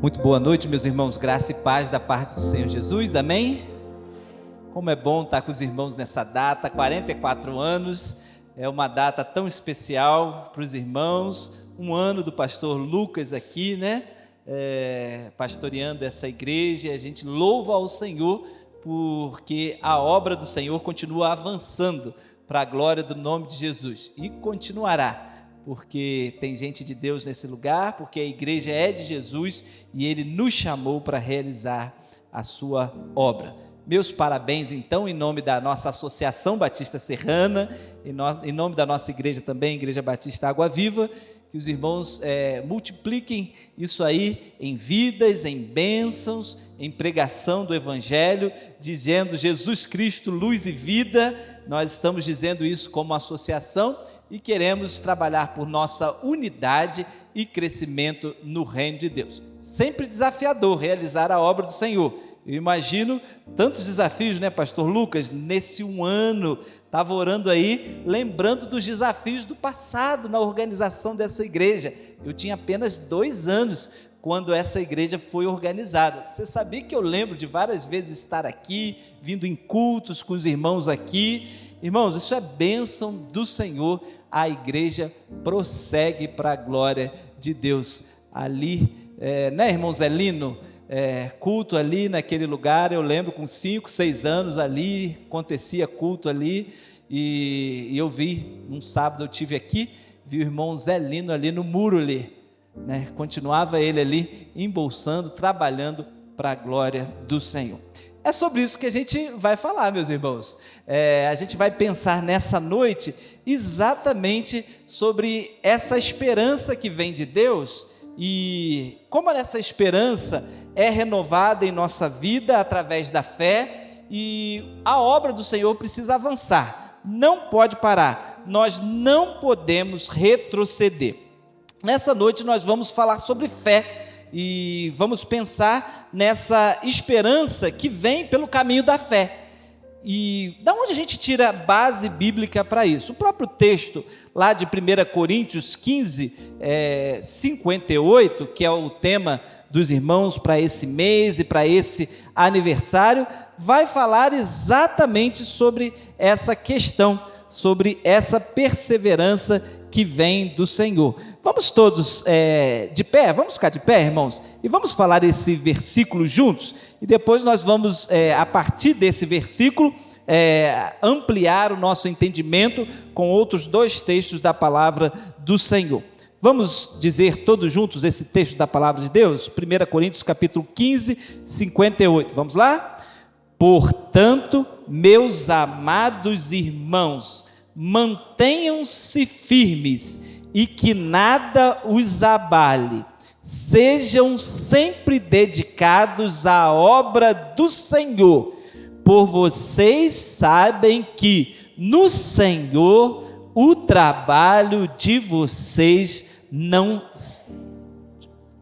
Muito boa noite, meus irmãos, graça e paz da parte do Senhor Jesus, amém? Como é bom estar com os irmãos nessa data, 44 anos, é uma data tão especial para os irmãos, um ano do pastor Lucas aqui, né? Pastoreando essa igreja, a gente louva ao Senhor, porque a obra do Senhor continua avançando para a glória do nome de Jesus, e continuará, porque tem gente de Deus nesse lugar, porque a igreja é de Jesus e Ele nos chamou para realizar a sua obra. Meus parabéns então em nome da nossa Associação Batista Serrana, em nome da nossa igreja também, Igreja Batista Água Viva, que os irmãos multipliquem isso aí em vidas, em bênçãos, em pregação do Evangelho, dizendo Jesus Cristo, luz e vida. Nós estamos dizendo isso como associação e queremos trabalhar por nossa unidade e crescimento no reino de Deus. Sempre desafiador realizar a obra do Senhor. Eu imagino tantos desafios, né, pastor Lucas? Nesse um ano, estava orando aí, lembrando dos desafios do passado na organização dessa igreja. Eu tinha apenas 2 anos quando essa igreja foi organizada. Você sabia que eu lembro de várias vezes estar aqui, vindo em cultos com os irmãos aqui. Irmãos, isso é bênção do Senhor. A igreja prossegue para a glória de Deus. Ali, né, irmão Zelino? Culto ali naquele lugar, eu lembro com 5, 6 anos ali, acontecia culto ali, e eu vi, num sábado eu tive aqui, vi o irmão Zelino ali no muro ali, né? Continuava ele ali, embolsando, trabalhando para a glória do Senhor. É sobre isso que a gente vai falar, meus irmãos. A gente vai pensar nessa noite exatamente sobre essa esperança que vem de Deus e como essa esperança é renovada em nossa vida através da fé, e a obra do Senhor precisa avançar, não pode parar, nós não podemos retroceder. Nessa noite nós vamos falar sobre fé, e vamos pensar nessa esperança que vem pelo caminho da fé. E da onde a gente tira base bíblica para isso? O próprio texto lá de 1 Coríntios 15, 58, que é o tema dos irmãos para esse mês e para esse aniversário, vai falar exatamente sobre essa questão, sobre essa perseverança que vem do Senhor. Vamos todos de pé, vamos ficar de pé, irmãos, e vamos falar esse versículo juntos, e depois nós vamos, a partir desse versículo, ampliar o nosso entendimento com outros 2 textos da palavra do Senhor. Vamos dizer todos juntos esse texto da palavra de Deus? 1 Coríntios capítulo 15, 58, vamos lá? Portanto, meus amados irmãos, mantenham-se firmes e que nada os abale, sejam sempre dedicados à obra do Senhor, por vocês sabem que no Senhor o trabalho de vocês não...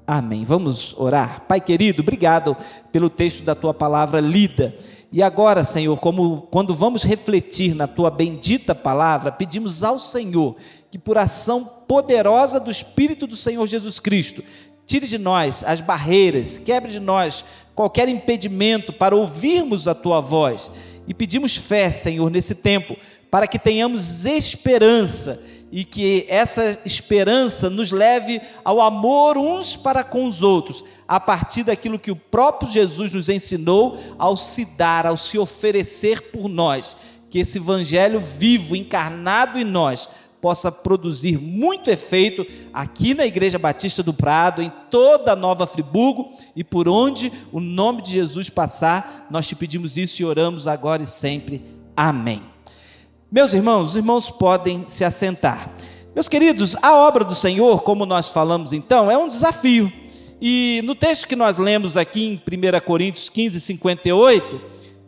Amém. Vamos orar. Pai querido, obrigado pelo texto da Tua palavra lida. E agora, Senhor, quando vamos refletir na Tua bendita palavra, pedimos ao Senhor que por ação poderosa do Espírito do Senhor Jesus Cristo, tire de nós as barreiras, quebre de nós qualquer impedimento para ouvirmos a Tua voz. E pedimos fé, Senhor, nesse tempo, para que tenhamos esperança, e que essa esperança nos leve ao amor uns para com os outros, a partir daquilo que o próprio Jesus nos ensinou ao se dar, ao se oferecer por nós, que esse evangelho vivo, encarnado em nós, possa produzir muito efeito aqui na Igreja Batista do Prado, em toda a Nova Friburgo, e por onde o nome de Jesus passar, nós te pedimos isso e oramos agora e sempre. Amém. Meus irmãos, os irmãos podem se assentar. Meus queridos, a obra do Senhor, como nós falamos então, é um desafio. E no texto que nós lemos aqui em 1 Coríntios 15, 58,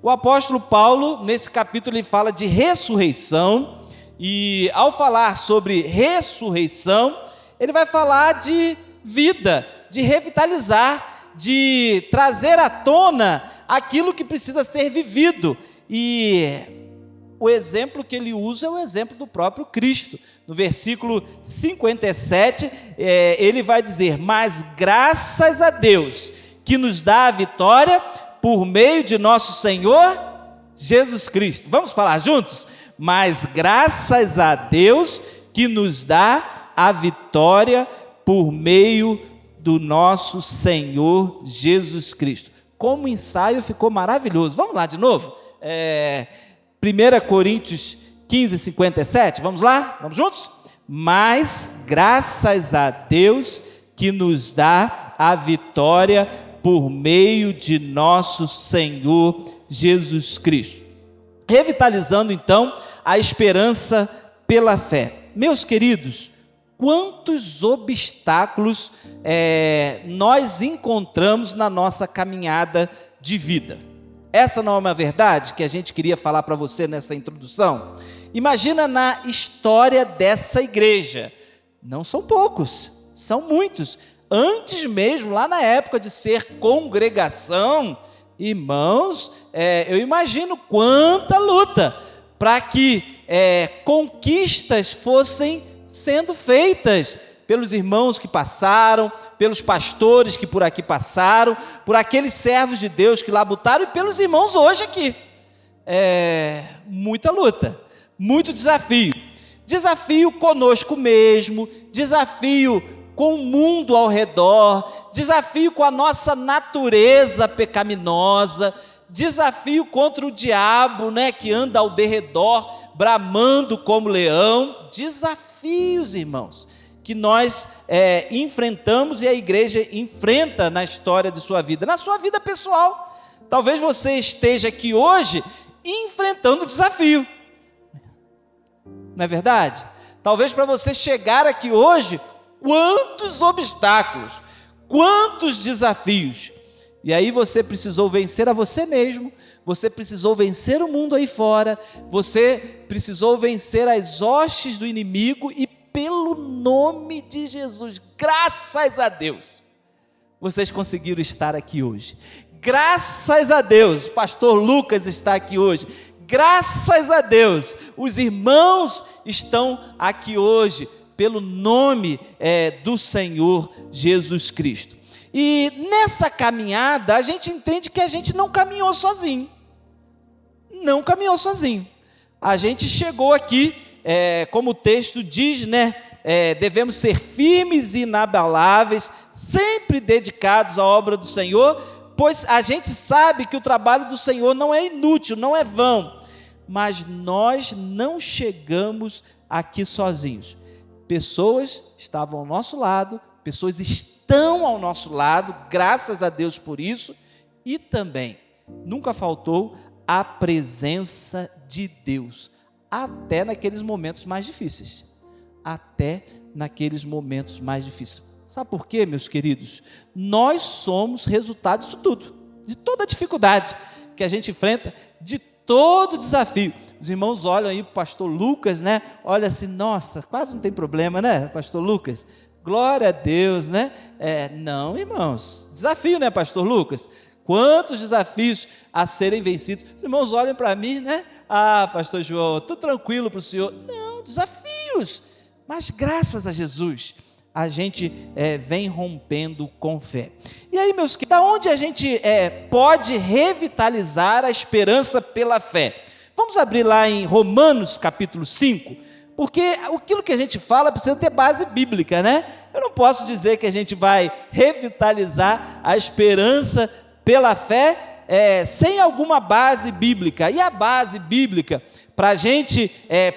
o apóstolo Paulo, nesse capítulo, ele fala de ressurreição. E ao falar sobre ressurreição, ele vai falar de vida, de revitalizar, de trazer à tona aquilo que precisa ser vivido. E o exemplo que ele usa é o exemplo do próprio Cristo. No versículo 57, ele vai dizer: mas graças a Deus, que nos dá a vitória por meio de nosso Senhor Jesus Cristo. Vamos falar juntos? Mas graças a Deus, que nos dá a vitória por meio do nosso Senhor Jesus Cristo. Como ensaio ficou maravilhoso. Vamos lá de novo? 1 Coríntios 15, 57, vamos lá? Vamos juntos? Mas graças a Deus que nos dá a vitória por meio de nosso Senhor Jesus Cristo. Revitalizando então a esperança pela fé. Meus queridos, quantos obstáculos nós encontramos na nossa caminhada de vida? Essa não é uma verdade que a gente queria falar para você nessa introdução? Imagina na história dessa igreja. Não são poucos, são muitos. Antes mesmo, lá na época de ser congregação, irmãos, eu imagino quanta luta para que conquistas fossem sendo feitas pelos irmãos que passaram, pelos pastores que por aqui passaram, por aqueles servos de Deus que labutaram e pelos irmãos hoje aqui. Muita luta, muito desafio. Desafio conosco mesmo, desafio com o mundo ao redor, desafio com a nossa natureza pecaminosa, desafio contra o diabo, que anda ao derredor, bramando como leão. Desafios, irmãos, que nós enfrentamos e a igreja enfrenta na história de sua vida, na sua vida pessoal. Talvez você esteja aqui hoje enfrentando o desafio, não é verdade? Talvez para você chegar aqui hoje, quantos obstáculos, quantos desafios. E aí você precisou vencer a você mesmo, você precisou vencer o mundo aí fora, você precisou vencer as hostes do inimigo e pelo nome de Jesus, graças a Deus, vocês conseguiram estar aqui hoje. Graças a Deus, pastor Lucas está aqui hoje. Graças a Deus, os irmãos estão aqui hoje, pelo nome do Senhor Jesus Cristo. E nessa caminhada, a gente entende que a gente não caminhou sozinho. Não caminhou sozinho. A gente chegou aqui, como o texto diz, devemos ser firmes e inabaláveis, sempre dedicados à obra do Senhor, pois a gente sabe que o trabalho do Senhor não é inútil, não é vão. Mas nós não chegamos aqui sozinhos. Pessoas estavam ao nosso lado, pessoas estão ao nosso lado, graças a Deus por isso, e também nunca faltou a presença de Deus, até naqueles momentos mais difíceis. Até naqueles momentos mais difíceis. Sabe por quê, meus queridos? Nós somos resultado disso tudo, de toda a dificuldade que a gente enfrenta, de todo desafio. Os irmãos olham aí para o pastor Lucas, olha assim, nossa, quase não tem problema, pastor Lucas? Glória a Deus, não, irmãos, desafio, pastor Lucas? Quantos desafios a serem vencidos. Os irmãos olham para mim, pastor João, tudo tranquilo para o senhor. Não, desafios, mas graças a Jesus, a gente vem rompendo com fé. E aí, meus queridos, da onde a gente pode revitalizar a esperança pela fé? Vamos abrir lá em Romanos capítulo 5, porque aquilo que a gente fala precisa ter base bíblica, Eu não posso dizer que a gente vai revitalizar a esperança pela fé sem alguma base bíblica. E a base bíblica para a gente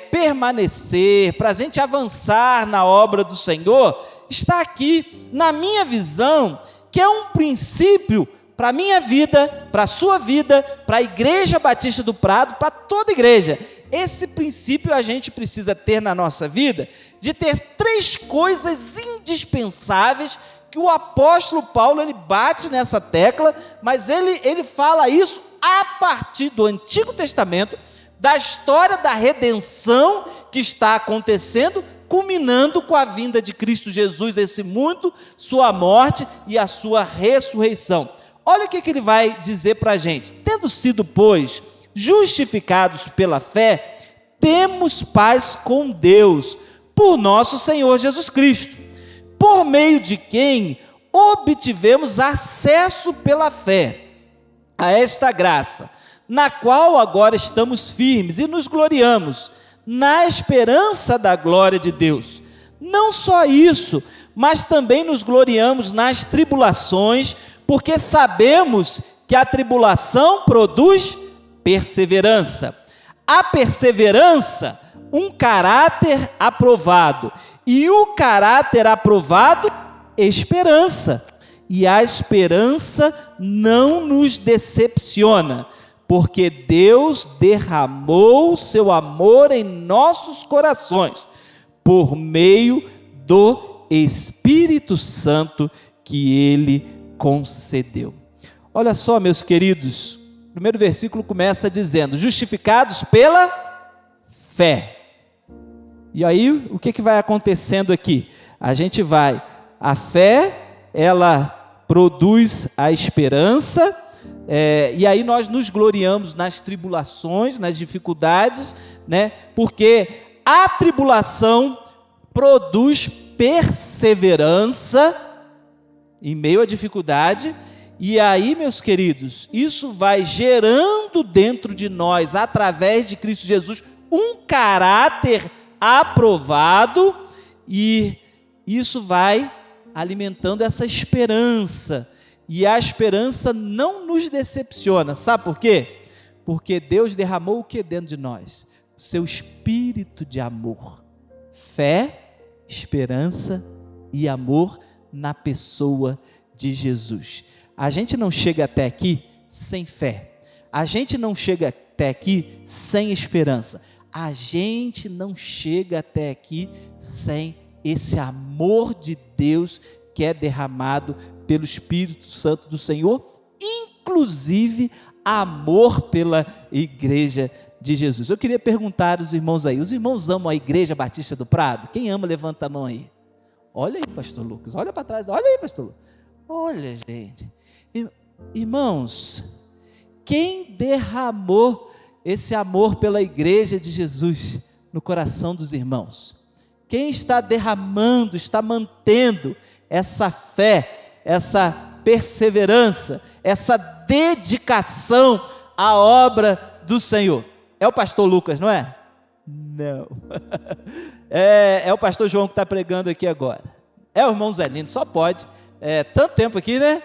permanecer, para a gente avançar na obra do Senhor, está aqui na minha visão, que é um princípio para a minha vida, para a sua vida, para a Igreja Batista do Prado, para toda igreja. Esse princípio a gente precisa ter na nossa vida, de ter 3 coisas indispensáveis, que o apóstolo Paulo, ele bate nessa tecla, mas ele fala isso a partir do Antigo Testamento, da história da redenção que está acontecendo, culminando com a vinda de Cristo Jesus a esse mundo, sua morte e a sua ressurreição. Olha o que ele vai dizer para a gente. Tendo sido, pois, justificados pela fé, temos paz com Deus, por nosso Senhor Jesus Cristo, por meio de quem obtivemos acesso pela fé a esta graça, na qual agora estamos firmes e nos gloriamos na esperança da glória de Deus. Não só isso, mas também nos gloriamos nas tribulações, porque sabemos que a tribulação produz perseverança. A perseverança, um caráter aprovado, e o caráter aprovado, esperança. E a esperança não nos decepciona, porque Deus derramou o seu amor em nossos corações, por meio do Espírito Santo que Ele concedeu. Olha só, meus queridos, o primeiro versículo começa dizendo, justificados pela fé. E aí, o que vai acontecendo aqui? A fé, ela produz a esperança, e aí nós nos gloriamos nas tribulações, nas dificuldades, né? Porque a tribulação produz perseverança em meio à dificuldade, e aí, meus queridos, isso vai gerando dentro de nós, através de Cristo Jesus, um caráter aprovado, e isso vai alimentando essa esperança, e a esperança não nos decepciona, sabe por quê? Porque Deus derramou o que dentro de nós? O seu espírito de amor, fé, esperança e amor na pessoa de Jesus. A gente não chega até aqui sem fé, a gente não chega até aqui sem esperança, a gente não chega até aqui sem esse amor de Deus que é derramado pelo Espírito Santo do Senhor, inclusive amor pela igreja de Jesus. Eu queria perguntar aos irmãos aí, os irmãos amam a Igreja Batista do Prado? Quem ama, levanta a mão aí. Olha aí, pastor Lucas, olha para trás, olha aí, pastor Lucas. Olha, gente, irmãos, quem derramou esse amor pela igreja de Jesus no coração dos irmãos? Quem está derramando, está mantendo essa fé, essa perseverança, essa dedicação à obra do Senhor? É o pastor Lucas, não é? Não. É o pastor João que está pregando aqui agora. É o irmão Zelino, só pode. Tanto tempo aqui, né?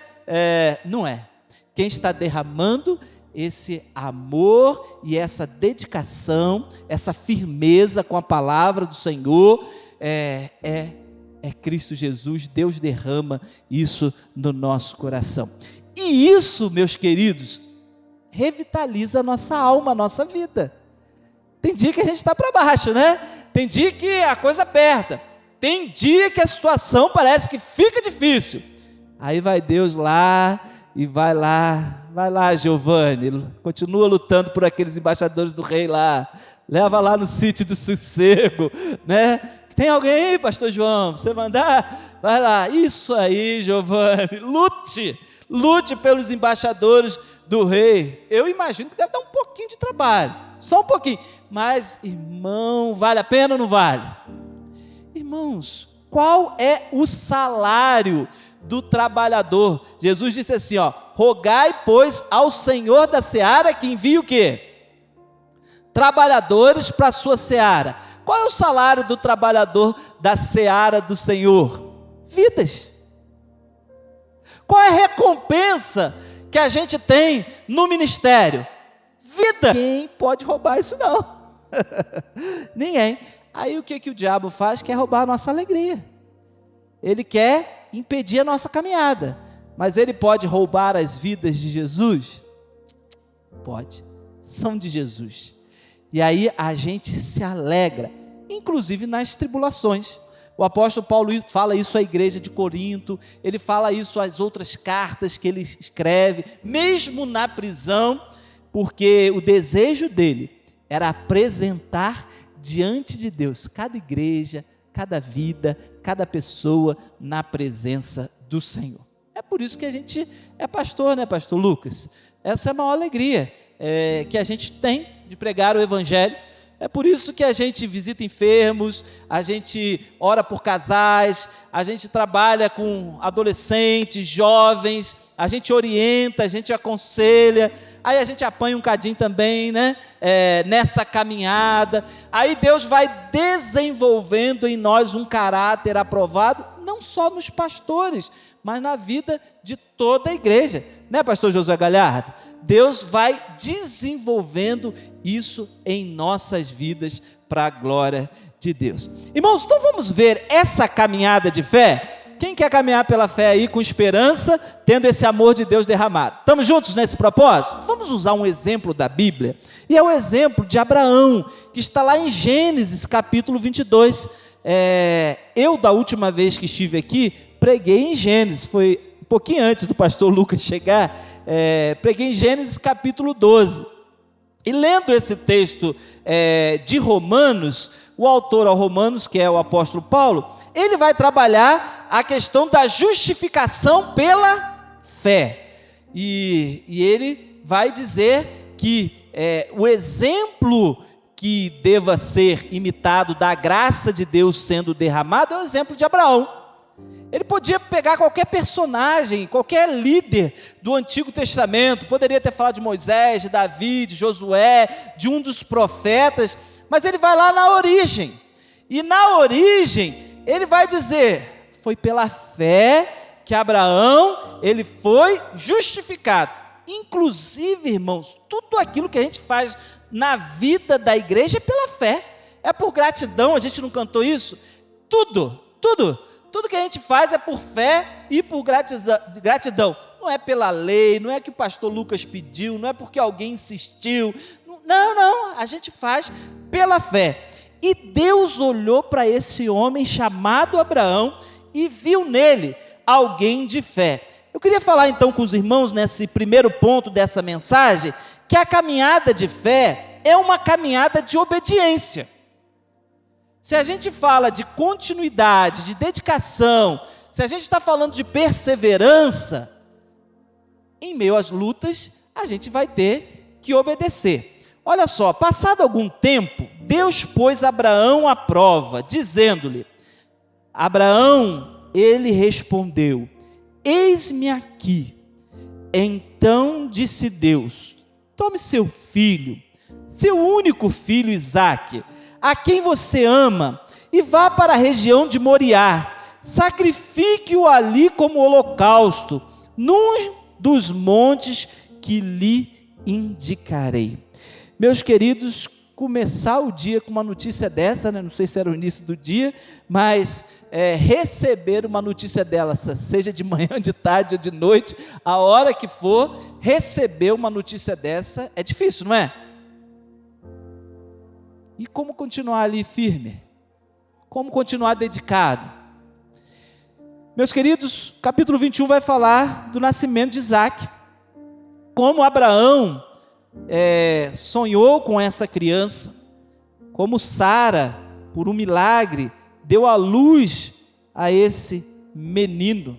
Não é. Quem está derramando esse amor e essa dedicação, essa firmeza com a palavra do Senhor, é Cristo Jesus. Deus derrama isso no nosso coração. E isso, meus queridos, revitaliza a nossa alma, a nossa vida. Tem dia que a gente está para baixo, né? Tem dia que a coisa aperta. Tem dia que a situação parece que fica difícil. Aí vai Deus lá e vai lá, Giovanni, continua lutando por aqueles embaixadores do rei lá, leva lá no sítio do sossego, né? Tem alguém aí, pastor João, você mandar? Vai lá, isso aí, Giovanni, lute pelos embaixadores do rei. Eu imagino que deve dar um pouquinho de trabalho, só um pouquinho, mas, irmão, vale a pena ou não vale? Irmãos, qual é o salário do trabalhador? Jesus disse assim, rogai, pois, ao Senhor da seara que envie o quê? Trabalhadores para a sua seara. Qual é o salário do trabalhador da seara do Senhor? Vidas. Qual é a recompensa que a gente tem no ministério? Vida. Ninguém pode roubar isso não. Ninguém. Aí o que o diabo faz? Quer roubar a nossa alegria. Ele quer impedir a nossa caminhada. Mas ele pode roubar as vidas de Jesus? Pode. São de Jesus. E aí a gente se alegra, inclusive nas tribulações. O apóstolo Paulo fala isso à igreja de Corinto, ele fala isso às outras cartas que ele escreve, mesmo na prisão, porque o desejo dele era apresentar diante de Deus cada igreja, cada vida, cada pessoa na presença do Senhor. É por isso que a gente é pastor, né, pastor Lucas? Essa é a maior alegria, que a gente tem de pregar o Evangelho. É por isso que a gente visita enfermos, a gente ora por casais, a gente trabalha com adolescentes, jovens, a gente orienta, a gente aconselha, aí a gente apanha um cadinho também, né? Nessa caminhada. Aí Deus vai desenvolvendo em nós um caráter aprovado, não só nos pastores, mas na vida de toda a igreja, né, pastor Josué Galhardo? Deus vai desenvolvendo isso em nossas vidas para a glória de Deus. Irmãos, então vamos ver essa caminhada de fé? Quem quer caminhar pela fé aí com esperança, tendo esse amor de Deus derramado? Estamos juntos nesse propósito? Vamos usar um exemplo da Bíblia, e é o exemplo de Abraão, que está lá em Gênesis capítulo 22. Eu, da última vez que estive aqui, preguei em Gênesis, foi um pouquinho antes do pastor Lucas chegar, preguei em Gênesis capítulo 12, e lendo esse texto de Romanos, o autor aos Romanos, que é o apóstolo Paulo, ele vai trabalhar a questão da justificação pela fé, e ele vai dizer que o exemplo que deva ser imitado da graça de Deus sendo derramado é o exemplo de Abraão. Ele podia pegar qualquer personagem, qualquer líder do Antigo Testamento, poderia ter falado de Moisés, de Davi, de Josué, de um dos profetas, mas ele vai lá na origem, e na origem ele vai dizer, foi pela fé que Abraão, ele foi justificado. Inclusive, irmãos, tudo aquilo que a gente faz na vida da igreja é pela fé, é por gratidão. A gente não cantou isso? Tudo que a gente faz é por fé e por gratidão. Não é pela lei, não é que o pastor Lucas pediu, não é porque alguém insistiu. Não, a gente faz pela fé. E Deus olhou para esse homem chamado Abraão e viu nele alguém de fé. Eu queria falar então com os irmãos nesse primeiro ponto dessa mensagem, que a caminhada de fé é uma caminhada de obediência. Se a gente fala de continuidade, de dedicação, se a gente está falando de perseverança, em meio às lutas, a gente vai ter que obedecer. Olha só, passado algum tempo, Deus pôs Abraão à prova, dizendo-lhe, Abraão, ele respondeu, eis-me aqui. Então disse Deus, tome seu filho, seu único filho Isaque, a quem você ama, e vá para a região de Moriá, sacrifique-o ali como holocausto, num dos montes que lhe indicarei. Meus queridos, começar o dia com uma notícia dessa, né? Não sei se era o início do dia, mas receber uma notícia dessa, seja de manhã, de tarde ou de noite, a hora que for, receber uma notícia dessa é difícil, não é? E como continuar ali firme? Como continuar dedicado? Meus queridos, capítulo 21 vai falar do nascimento de Isaque. Como Abraão sonhou com essa criança, como Sara, por um milagre, deu à luz a esse menino.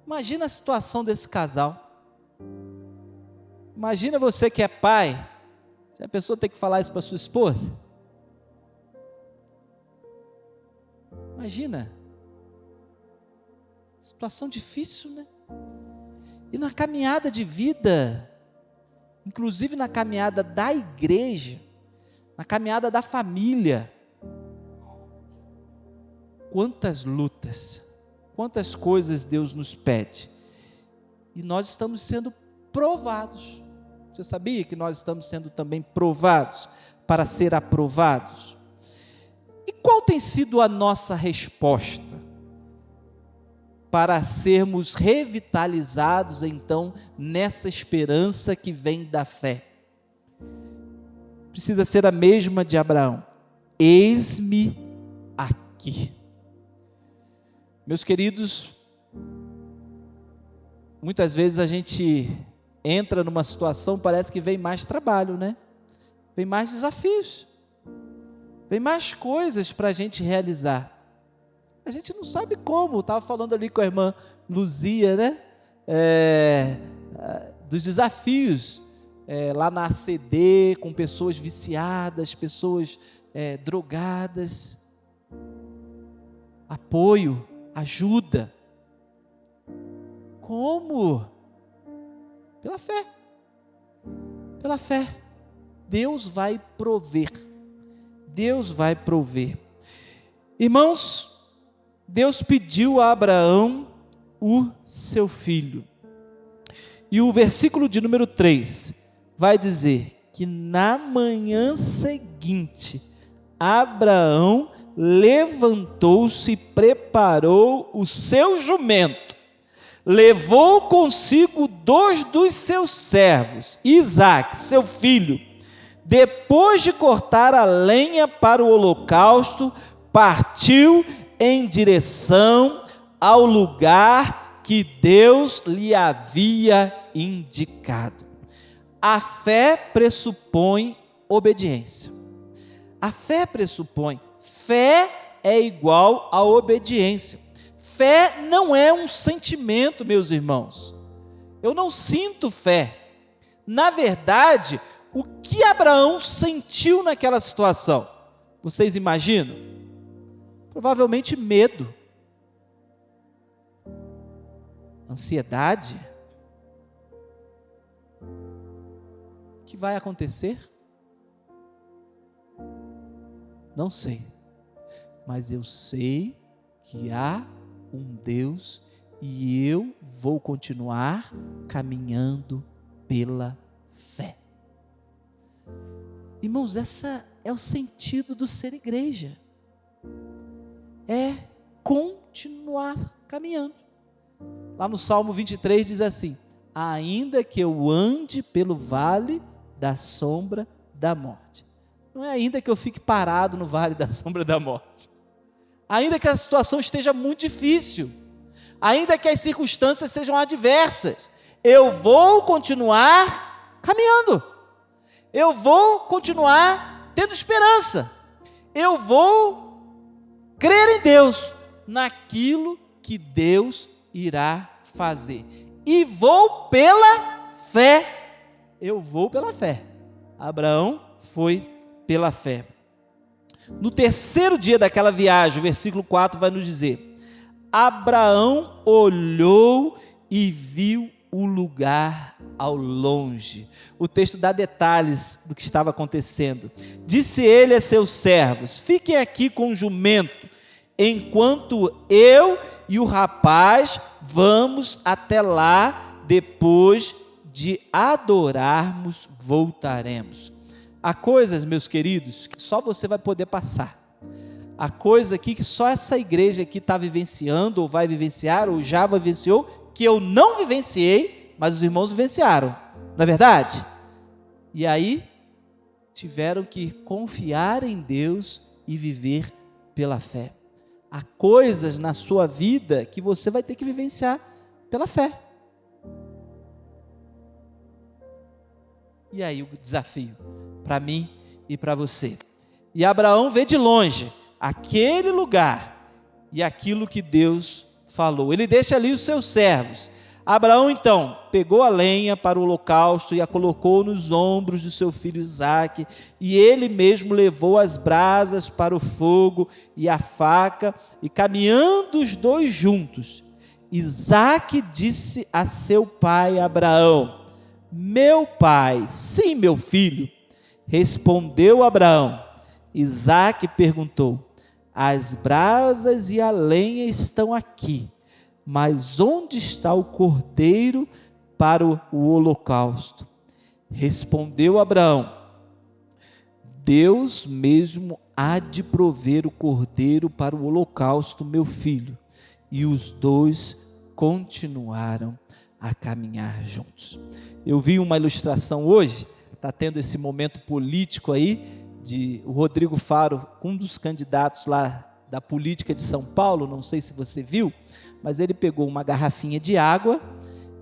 Imagina a situação desse casal. Imagina você que é pai, a pessoa tem que falar isso para sua esposa. Imagina, situação difícil, né? E na caminhada de vida, inclusive na caminhada da igreja, na caminhada da família, quantas lutas, quantas coisas Deus nos pede, e nós estamos sendo provados. Você sabia que nós estamos sendo também provados para ser aprovados? E qual tem sido a nossa resposta para sermos revitalizados então nessa esperança que vem da fé? Precisa ser a mesma de Abraão. Eis-me aqui. Meus queridos, muitas vezes a gente entra numa situação, parece que vem mais trabalho, né? Vem mais desafios, vem mais coisas para a gente realizar. A gente não sabe como. Eu estava falando ali com a irmã Luzia, né? Dos desafios lá na ACD, com pessoas viciadas, pessoas drogadas. Apoio, ajuda. Como? Pela fé. Pela fé. Deus vai prover. Deus vai prover. Irmãos, Deus pediu a Abraão o seu filho. E o versículo de número 3 vai dizer que na manhã seguinte, Abraão levantou-se e preparou o seu jumento. Levou consigo 2 dos seus servos, Isaque, seu filho. Depois de cortar a lenha para o holocausto, partiu em direção ao lugar que Deus lhe havia indicado. A fé pressupõe obediência. A fé pressupõe. Fé é igual a obediência. Fé não é um sentimento, meus irmãos. Eu não sinto fé. Na verdade, o que Abraão sentiu naquela situação? Vocês imaginam? Provavelmente medo, ansiedade. O que vai acontecer? Não sei, mas eu sei que há um Deus e eu vou continuar caminhando pela fé. Irmãos, essa é o sentido do ser igreja. É continuar caminhando. Lá no Salmo 23 diz assim: ainda que eu ande pelo vale da sombra da morte. Não é ainda que eu fique parado no vale da sombra da morte. Ainda que a situação esteja muito difícil, ainda que as circunstâncias sejam adversas, eu vou continuar caminhando. Eu vou continuar tendo esperança. Eu vou crer em Deus, naquilo que Deus irá fazer. E vou pela fé. Eu vou pela fé. Abraão foi pela fé. No terceiro dia daquela viagem, o versículo 4 vai nos dizer: Abraão olhou e viu o lugar ao longe. O texto dá detalhes do que estava acontecendo. Disse ele a seus servos: fiquem aqui com o jumento, enquanto eu e o rapaz vamos até lá, depois de adorarmos, voltaremos. Há coisas, meus queridos, que só você vai poder passar. Há coisa aqui que só essa igreja aqui está vivenciando, ou vai vivenciar, ou já vivenciou, que eu não vivenciei, mas os irmãos vivenciaram. Não é verdade? E aí, tiveram que confiar em Deus e viver pela fé. Há coisas na sua vida que você vai ter que vivenciar pela fé. E aí o desafio para mim e para você. E Abraão vê de longe aquele lugar e aquilo que Deus falou. Ele deixa ali os seus servos. Abraão então pegou a lenha para o holocausto e a colocou nos ombros de seu filho Isaque, e ele mesmo levou as brasas para o fogo e a faca, e caminhando os dois juntos, Isaque disse a seu pai Abraão: meu pai. Sim, meu filho, respondeu Abraão. Isaque perguntou: as brasas e a lenha estão aqui, mas onde está o cordeiro para o holocausto? Respondeu Abraão: Deus mesmo há de prover o cordeiro para o holocausto, meu filho. E os dois continuaram a caminhar juntos. Eu vi uma ilustração hoje, está tendo esse momento político aí, de o Rodrigo Faro, um dos candidatos lá da política de São Paulo, não sei se você viu, mas ele pegou uma garrafinha de água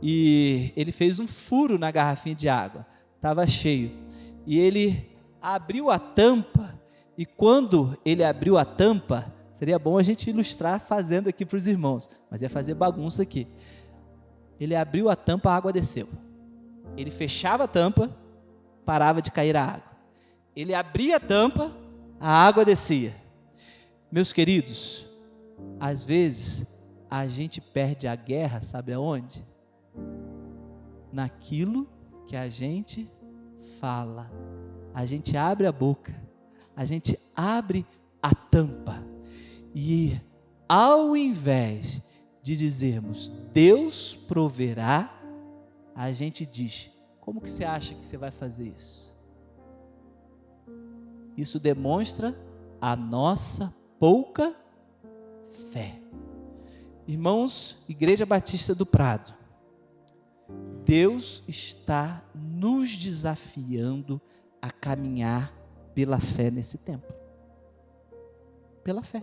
e ele fez um furo na garrafinha de água, estava cheio, e ele abriu a tampa, e quando ele abriu a tampa, seria bom a gente ilustrar fazendo aqui para os irmãos, mas ia fazer bagunça aqui. Ele abriu a tampa, a água desceu. Ele fechava a tampa, parava de cair a água. Ele abria a tampa, a água descia. Meus queridos, às vezes a gente perde a guerra, sabe aonde? Naquilo que a gente fala. A gente abre a boca, a gente abre a tampa e ao invés de dizermos Deus proverá, a gente diz: como que você acha que você vai fazer isso? Isso demonstra a nossa pouca fé. Irmãos, Igreja Batista do Prado, Deus está nos desafiando a caminhar pela fé nesse tempo. Pela fé.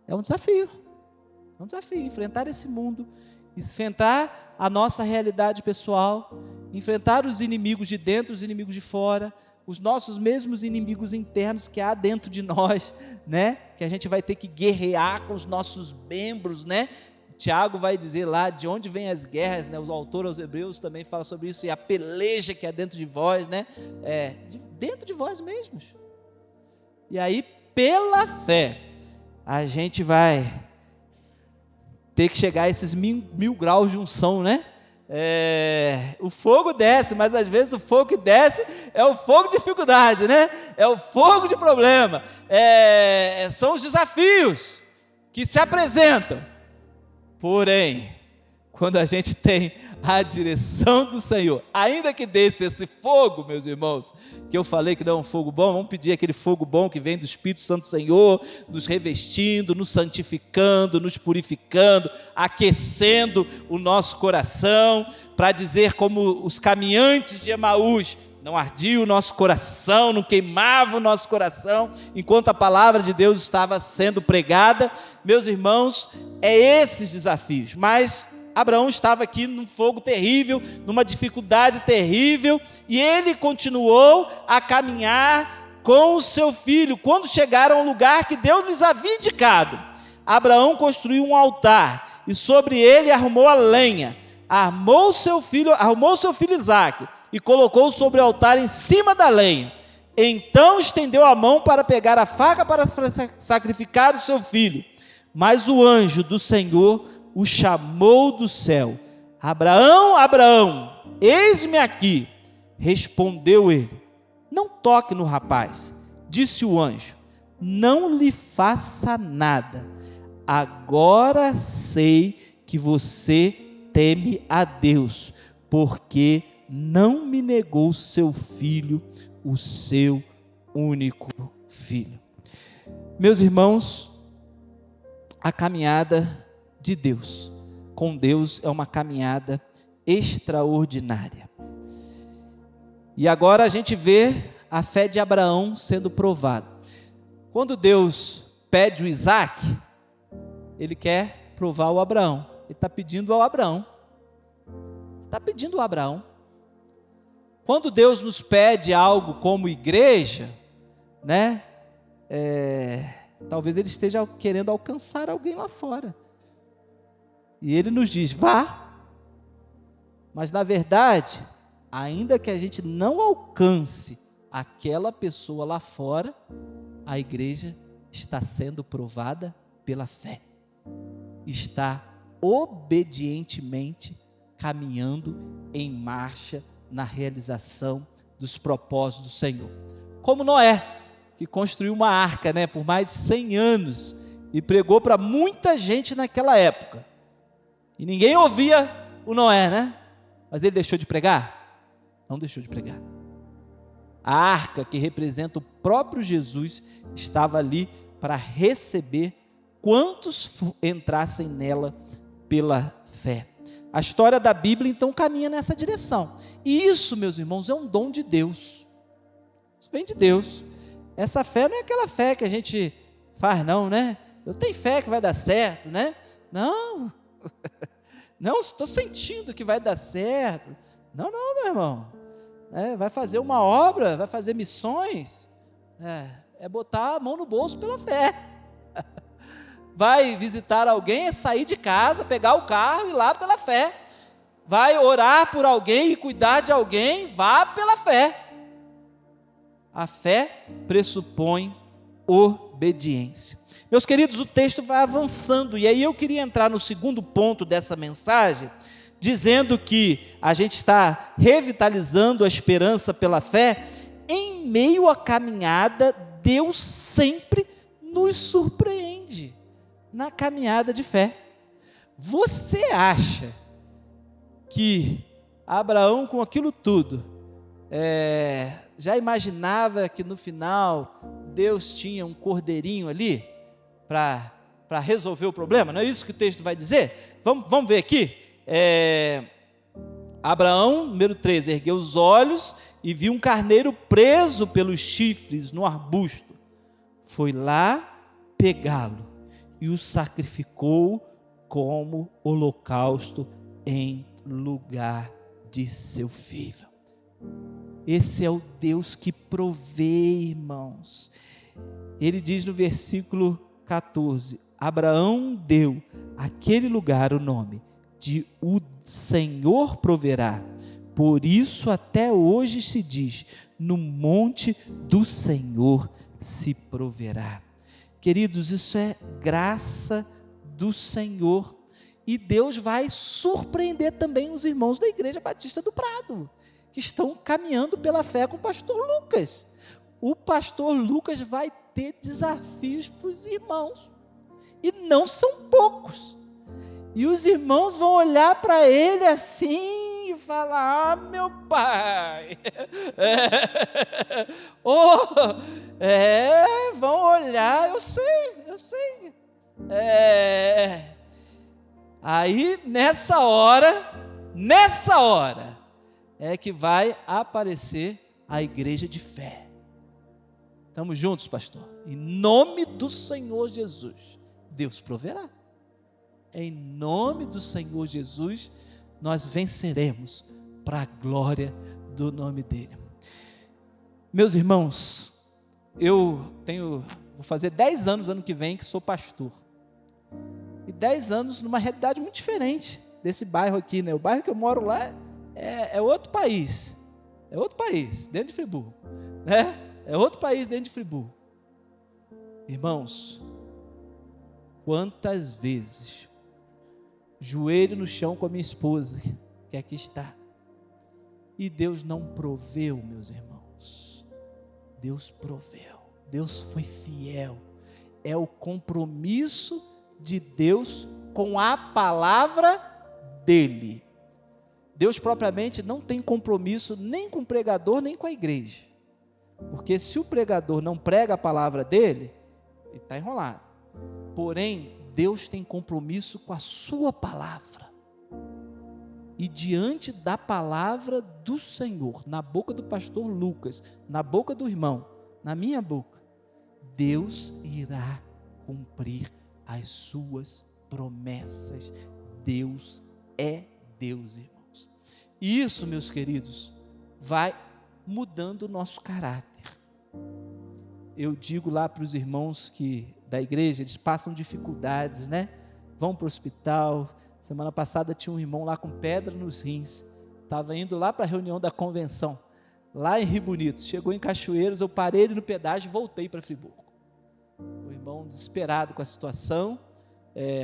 É um desafio. É um desafio enfrentar esse mundo, enfrentar a nossa realidade pessoal, enfrentar os inimigos de dentro, os inimigos de fora, os nossos mesmos inimigos internos que há dentro de nós, né? Que a gente vai ter que guerrear com os nossos membros, né? Tiago vai dizer lá de onde vêm as guerras, né? O autor aos Hebreus também fala sobre isso, e a peleja que é dentro de vós, né? Dentro de vós mesmos. E aí, pela fé, a gente vai ter que chegar a esses mil graus de unção, né? O fogo desce, mas às vezes o fogo que desce é o fogo de dificuldade, né? É o fogo de problema. São os desafios que se apresentam. Porém, quando a gente tem a direção do Senhor, ainda que desça esse fogo, meus irmãos, que eu falei que não é um fogo bom, vamos pedir aquele fogo bom que vem do Espírito Santo do Senhor, nos revestindo, nos santificando, nos purificando, aquecendo o nosso coração, para dizer como os caminhantes de Emaús, não ardia o nosso coração, não queimava o nosso coração, enquanto a palavra de Deus estava sendo pregada. Meus irmãos, esses desafios, mas Abraão estava aqui num fogo terrível, numa dificuldade terrível, e ele continuou a caminhar com o seu filho. Quando chegaram ao lugar que Deus lhes havia indicado, Abraão construiu um altar, e sobre ele arrumou a lenha, armou seu filho Isaque, e colocou sobre o altar em cima da lenha. Então estendeu a mão para pegar a faca para sacrificar o seu filho, mas o anjo do Senhor o chamou do céu: Abraão, Abraão, eis-me aqui. Respondeu ele: não toque no rapaz. Disse o anjo: não lhe faça nada. Agora sei que você teme a Deus, porque não me negou seu filho, o seu único filho. Meus irmãos, a caminhada de Deus, com Deus, é uma caminhada extraordinária. E agora a gente vê a fé de Abraão sendo provada. Quando Deus pede o Isaque, ele quer provar o Abraão. Ele está pedindo ao Abraão. Está pedindo ao Abraão. Quando Deus nos pede algo como igreja, né? Talvez ele esteja querendo alcançar alguém lá fora. E ele nos diz: vá. Mas na verdade, ainda que a gente não alcance aquela pessoa lá fora, a igreja está sendo provada pela fé. Está obedientemente caminhando em marcha na realização dos propósitos do Senhor. Como Noé, que construiu uma arca, né, por mais de 100 anos e pregou para muita gente naquela época. E ninguém ouvia o Noé, né? Mas ele deixou de pregar? Não deixou de pregar. A arca, que representa o próprio Jesus, estava ali para receber quantos entrassem nela pela fé. A história da Bíblia, então, caminha nessa direção. E isso, meus irmãos, é um dom de Deus. Isso vem de Deus. Essa fé não é aquela fé que a gente faz, não, né? Eu tenho fé que vai dar certo, né? Não. Não, estou sentindo que vai dar certo. Não, meu irmão. Vai fazer uma obra, vai fazer missões. É botar a mão no bolso pela fé. Vai visitar alguém, é sair de casa, pegar o carro e ir lá pela fé. vai orar por alguém e cuidar de alguém, vá pela fé. A fé pressupõe obediência. Meus queridos, o texto vai avançando, e aí eu queria entrar no segundo ponto dessa mensagem, dizendo que a gente está revitalizando a esperança pela fé. Em meio à caminhada, Deus sempre nos surpreende na caminhada de fé. Você acha que Abraão, com aquilo tudo, já imaginava que no final Deus tinha um cordeirinho ali para resolver o problema? Não é isso que o texto vai dizer? Vamos ver aqui. Abraão, número 13, ergueu os olhos e viu um carneiro preso pelos chifres no arbusto. Foi lá pegá-lo e o sacrificou como holocausto em lugar de seu filho. Esse é o Deus que provê, irmãos. Ele diz no versículo 14: Abraão deu àquele lugar o nome de o Senhor proverá. Por isso até hoje se diz: no monte do Senhor se proverá. Queridos, isso é graça do Senhor. E Deus vai surpreender também os irmãos da Igreja Batista do Prado, que estão caminhando pela fé com o pastor Lucas. O pastor Lucas vai ter desafios para os irmãos, e não são poucos. E os irmãos vão olhar para ele assim e falar: ah, meu pai, vão olhar, eu sei. Aí, nessa hora, é que vai aparecer a igreja de fé. Estamos juntos, pastor? Em nome do Senhor Jesus, Deus proverá. Em nome do Senhor Jesus, nós venceremos para a glória do nome dEle. Meus irmãos, vou fazer 10 anos ano que vem que sou pastor. E 10 anos numa realidade muito diferente desse bairro aqui, né? O bairro que eu moro lá é outro país. É outro país, dentro de Friburgo, né? É outro país dentro de Friburgo. Irmãos, quantas vezes, joelho no chão com a minha esposa, que aqui está, e Deus não proveu, meus irmãos. Deus proveu, Deus foi fiel. É o compromisso de Deus com a palavra dele. Deus propriamente não tem compromisso nem com o pregador, nem com a igreja, porque se o pregador não prega a palavra dele, ele está enrolado. Porém, Deus tem compromisso com a sua palavra, e diante da palavra do Senhor, na boca do pastor Lucas, na boca do irmão, na minha boca, Deus irá cumprir as suas promessas. Deus é Deus, irmãos. E isso, meus queridos, vai mudando o nosso caráter. Eu digo lá para os irmãos da igreja, eles passam dificuldades, né? Vão para o hospital. Semana passada tinha um irmão lá com pedra nos rins. Estava indo lá para a reunião da convenção, lá em Rio Bonito. Chegou em Cachoeiros, eu parei ele no pedágio e voltei para Friburgo. O irmão desesperado com a situação,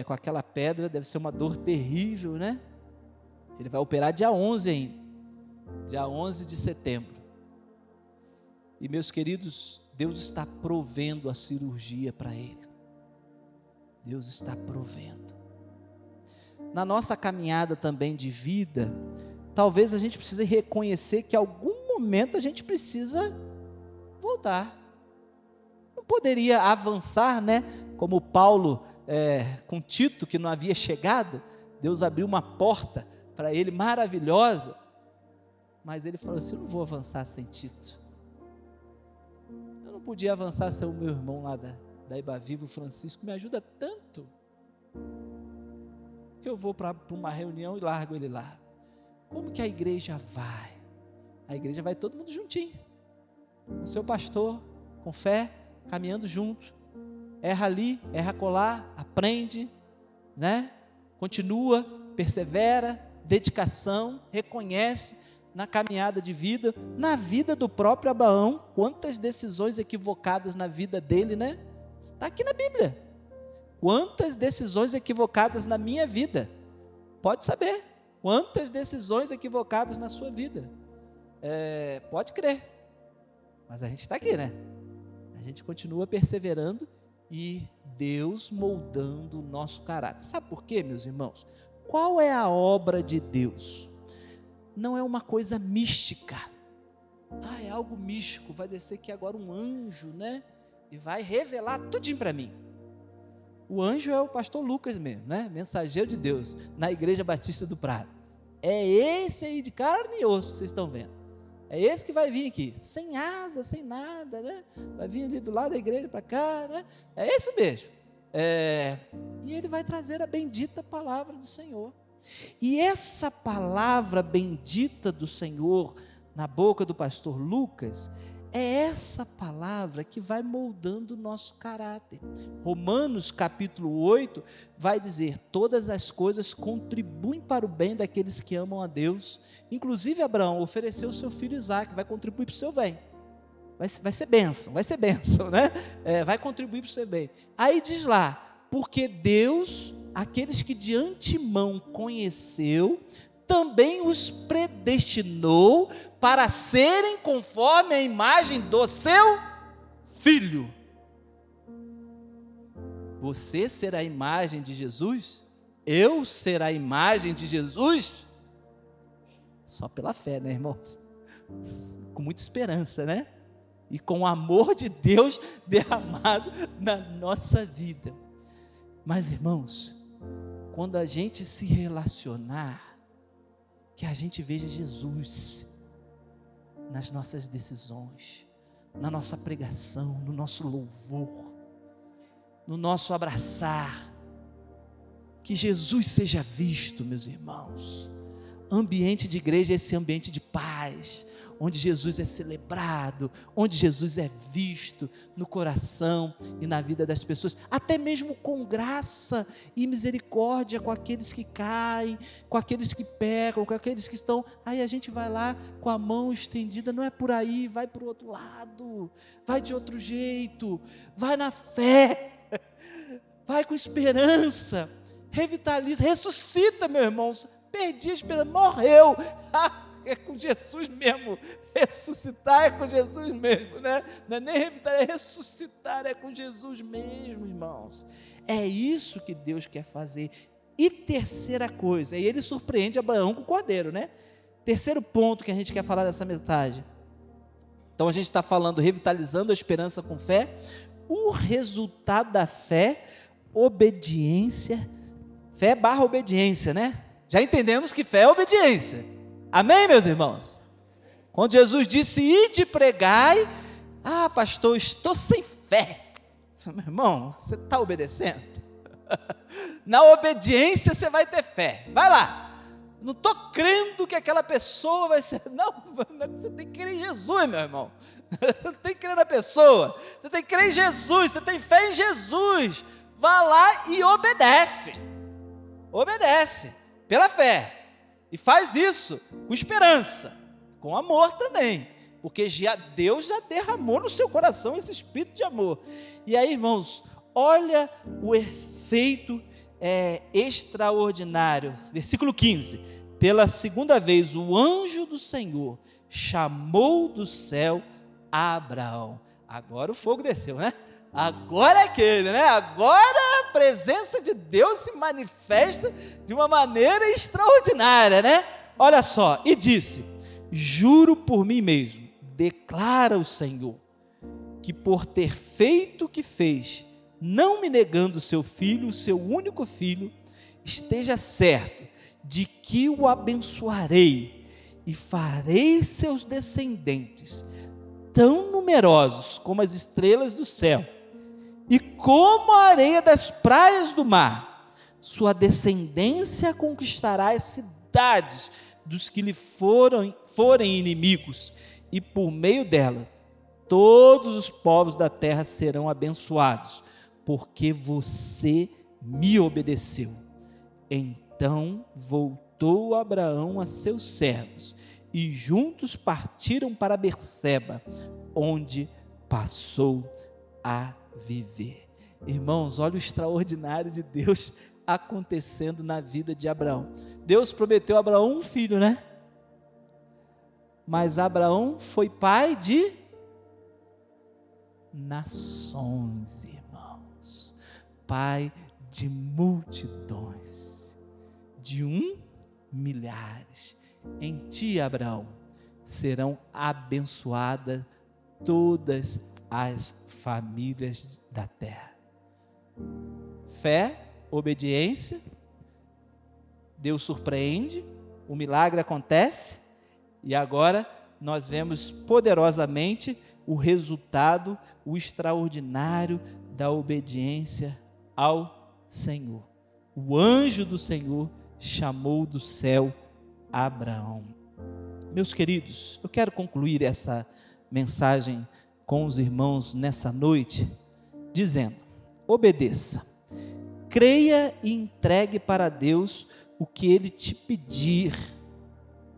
com aquela pedra, deve ser uma dor terrível, né? Ele vai operar dia 11 ainda, dia 11 de setembro. E meus queridos, Deus está provendo a cirurgia para ele. Deus está provendo. Na nossa caminhada também de vida, talvez a gente precise reconhecer que em algum momento a gente precisa voltar. Não poderia avançar, né? Como Paulo, com Tito, que não havia chegado, Deus abriu uma porta para ele maravilhosa, mas ele falou assim: eu não vou avançar sem Tito. Eu não podia avançar sem o meu irmão lá da Ibaviva, o Francisco, me ajuda tanto, que eu vou para uma reunião e largo ele lá. Como que a igreja vai? A igreja vai todo mundo juntinho, com o seu pastor, com fé, caminhando junto. Erra ali, erra colar, aprende, né? Continua, persevera, dedicação, reconhece na caminhada de vida, na vida do próprio Abraão, quantas decisões equivocadas na vida dele, né? Está aqui na Bíblia. Quantas decisões equivocadas na minha vida? Pode saber. Quantas decisões equivocadas na sua vida? Pode crer. Mas a gente está aqui, né? A gente continua perseverando e Deus moldando o nosso caráter. Sabe por quê, meus irmãos? Qual é a obra de Deus? Não é uma coisa mística. É algo místico. Vai descer aqui agora um anjo, né? E vai revelar tudinho para mim. O anjo é o pastor Lucas mesmo, né? Mensageiro de Deus, na Igreja Batista do Prado. É esse aí de carne e osso que vocês estão vendo. É esse que vai vir aqui, sem asa, sem nada, né? Vai vir ali do lado da igreja para cá, né? É esse mesmo. E ele vai trazer a bendita palavra do Senhor. E essa palavra bendita do Senhor, na boca do pastor Lucas, é essa palavra que vai moldando o nosso caráter. Romanos capítulo 8 vai dizer: todas as coisas contribuem para o bem daqueles que amam a Deus. Inclusive Abraão ofereceu o seu filho Isaque, vai contribuir para o seu bem. Vai ser bênção, né? Vai contribuir para o seu bem. Aí diz lá: porque Deus, aqueles que de antemão conheceu, também os predestinou para serem conforme a imagem do seu Filho. Você será a imagem de Jesus? Eu será a imagem de Jesus? Só pela fé, né, irmãos? Com muita esperança, né? E com o amor de Deus derramado na nossa vida. Mas, irmãos, quando a gente se relacionar, que a gente veja Jesus nas nossas decisões, na nossa pregação, no nosso louvor, no nosso abraçar, que Jesus seja visto, meus irmãos. Ambiente de igreja é esse ambiente de paz, onde Jesus é celebrado, onde Jesus é visto no coração e na vida das pessoas, até mesmo com graça e misericórdia com aqueles que caem, com aqueles que pecam, com aqueles que estão, aí a gente vai lá com a mão estendida, não é por aí, vai para o outro lado, vai de outro jeito, vai na fé, vai com esperança, revitaliza, ressuscita, meu irmão. Perdi a esperança, morreu. É com Jesus mesmo. Ressuscitar é com Jesus mesmo, né? Não é nem revitalizar, é ressuscitar, é com Jesus mesmo, irmãos. É isso que Deus quer fazer. E terceira coisa, e ele surpreende Abraão com o cordeiro, né? Terceiro ponto que a gente quer falar dessa mensagem. Então a gente está falando, revitalizando a esperança com fé. O resultado da fé, obediência, fé barra obediência, né? Já entendemos que fé é obediência. Amém, meus irmãos? Quando Jesus disse, ide pregai, pastor, estou sem fé. Meu irmão, você está obedecendo? Na obediência você vai ter fé. Vai lá. Não estou crendo que aquela pessoa vai ser. Não, você tem que crer em Jesus, meu irmão. Não tem que crer na pessoa. Você tem que crer em Jesus, você tem fé em Jesus. Vá lá e obedece. Obedece. Pela fé, e faz isso com esperança, com amor também, porque Deus já derramou no seu coração esse espírito de amor. E aí, irmãos, olha o efeito extraordinário, versículo 15, pela segunda vez o anjo do Senhor chamou do céu a Abraão. Agora o fogo desceu, né? Agora é aquele, né? Agora a presença de Deus se manifesta de uma maneira extraordinária, né? Olha só, e disse, juro por mim mesmo, declara o Senhor, que por ter feito o que fez, não me negando o seu filho, o seu único filho, esteja certo de que o abençoarei e farei seus descendentes tão numerosos como as estrelas do céu, e como a areia das praias do mar. Sua descendência conquistará as cidades dos que lhe forem inimigos, e por meio dela todos os povos da terra serão abençoados, porque você me obedeceu. Então voltou juntou Abraão a seus servos, e juntos partiram para Berseba, onde passou a viver. Irmãos, olha o extraordinário de Deus acontecendo na vida de Abraão. Deus prometeu a Abraão um filho, né? Mas Abraão foi pai de nações, irmãos. Pai de multidões, de milhares. Em ti, Abraão, serão abençoadas todas as famílias da terra. Fé, obediência, Deus surpreende, o milagre acontece, e agora nós vemos poderosamente o resultado, o extraordinário da obediência ao Senhor. O anjo do Senhor chamou do céu Abraão. Meus queridos, eu quero concluir essa mensagem com os irmãos nessa noite, dizendo: obedeça, creia e entregue para Deus o que Ele te pedir,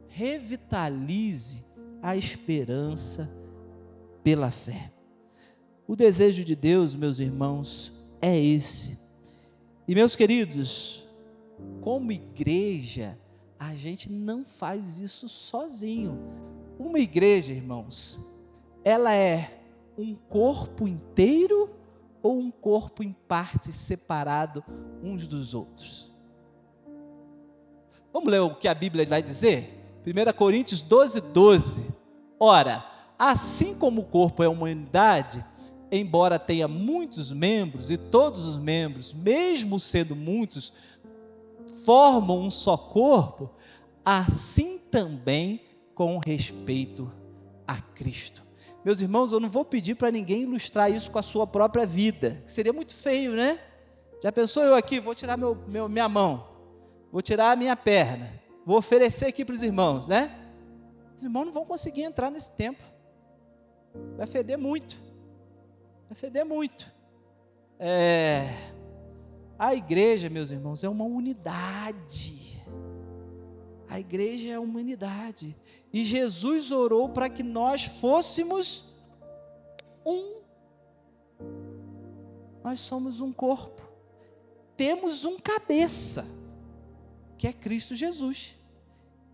revitalize a esperança pela fé. O desejo de Deus, meus irmãos, é esse. E meus queridos, como igreja, a gente não faz isso sozinho. Uma igreja, irmãos, ela é um corpo inteiro ou um corpo em partes separado uns dos outros? Vamos ler o que a Bíblia vai dizer? 1 Coríntios 12:12. Ora, assim como o corpo é uma unidade, embora tenha muitos membros, e todos os membros, mesmo sendo muitos, formam um só corpo, assim também com respeito a Cristo. Meus irmãos, eu não vou pedir para ninguém ilustrar isso com a sua própria vida, que seria muito feio, né? Já pensou eu aqui, vou tirar minha mão, vou tirar a minha perna, vou oferecer aqui para os irmãos, né? Os irmãos não vão conseguir entrar nesse templo, vai feder muito, A igreja, meus irmãos, é uma unidade. A igreja é uma unidade. E Jesus orou para que nós fôssemos um. Nós somos um corpo. Temos um cabeça, que é Cristo Jesus.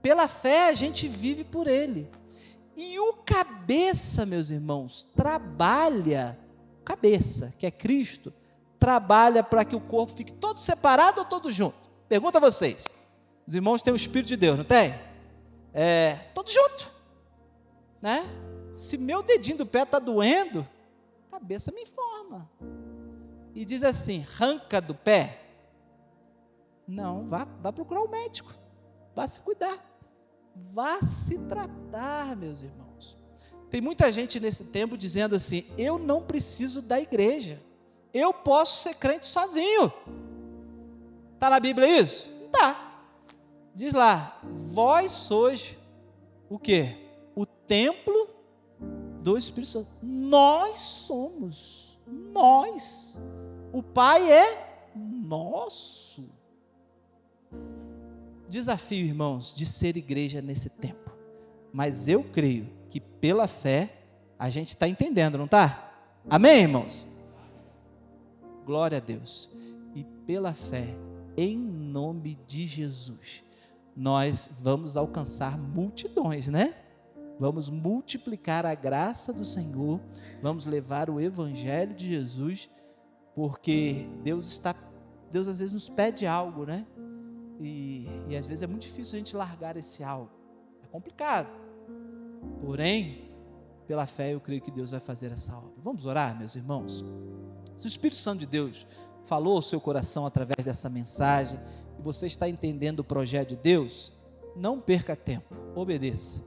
Pela fé a gente vive por Ele. E o cabeça, meus irmãos, cabeça, que é Cristo, trabalha para que o corpo fique todo separado ou todo junto? Pergunta a vocês. Os irmãos têm o Espírito de Deus, não tem? Todo junto, né? Se meu dedinho do pé está doendo, a cabeça me informa. E diz assim: arranca do pé. Não, vá procurar um médico. Vá se cuidar. Vá se tratar, meus irmãos. Tem muita gente nesse tempo dizendo assim: eu não preciso da igreja. Eu posso ser crente sozinho. Está na Bíblia isso? Não está. Diz lá: vós sois o quê? O templo do Espírito Santo. Nós somos. Nós. O Pai é nosso. Desafio, irmãos, de ser igreja nesse tempo. Mas eu creio que pela fé a gente está entendendo, não está? Amém, irmãos? Glória a Deus. E pela fé, em nome de Jesus, nós vamos alcançar multidões, né? Vamos multiplicar a graça do Senhor, vamos levar o Evangelho de Jesus, porque Deus às vezes nos pede algo, né? E às vezes é muito difícil a gente largar esse algo, é complicado. Porém, pela fé eu creio que Deus vai fazer essa obra. Vamos orar, meus irmãos? Se o Espírito Santo de Deus falou ao seu coração através dessa mensagem, e você está entendendo o projeto de Deus, não perca tempo, obedeça.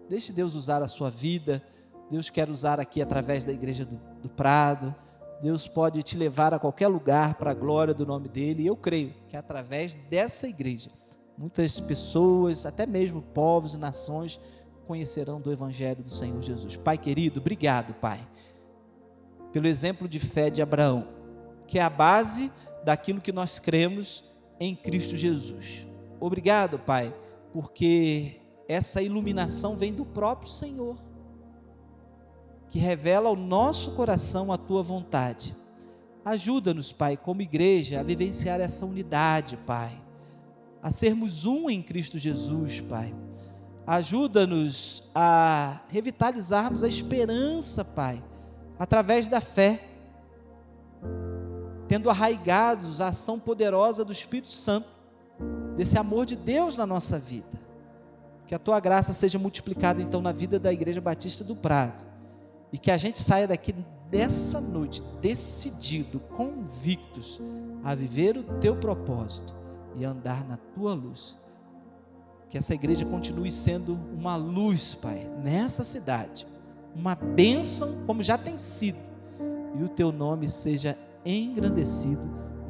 Deixe Deus usar a sua vida. Deus quer usar aqui através da igreja do Prado. Deus pode te levar a qualquer lugar para a glória do nome dEle, e eu creio que através dessa igreja, muitas pessoas, até mesmo povos e nações, conhecerão do Evangelho do Senhor Jesus. Pai querido, obrigado, Pai, pelo exemplo de fé de Abraão, que é a base daquilo que nós cremos em Cristo Jesus. Obrigado, Pai, porque essa iluminação vem do próprio Senhor, que revela ao nosso coração a Tua vontade. Ajuda-nos, Pai, como igreja, a vivenciar essa unidade, Pai, a sermos um em Cristo Jesus, Pai. Ajuda-nos a revitalizarmos a esperança, Pai, através da fé, tendo arraigados a ação poderosa do Espírito Santo, desse amor de Deus na nossa vida. Que a Tua graça seja multiplicada então na vida da Igreja Batista do Prado, e que a gente saia daqui dessa noite decidido, convictos a viver o Teu propósito e andar na Tua luz. Que essa igreja continue sendo uma luz, Pai, nessa cidade, uma bênção como já tem sido, e o Teu nome seja engrandecido.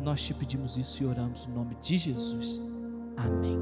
Nós te pedimos isso e oramos no nome de Jesus. Amém.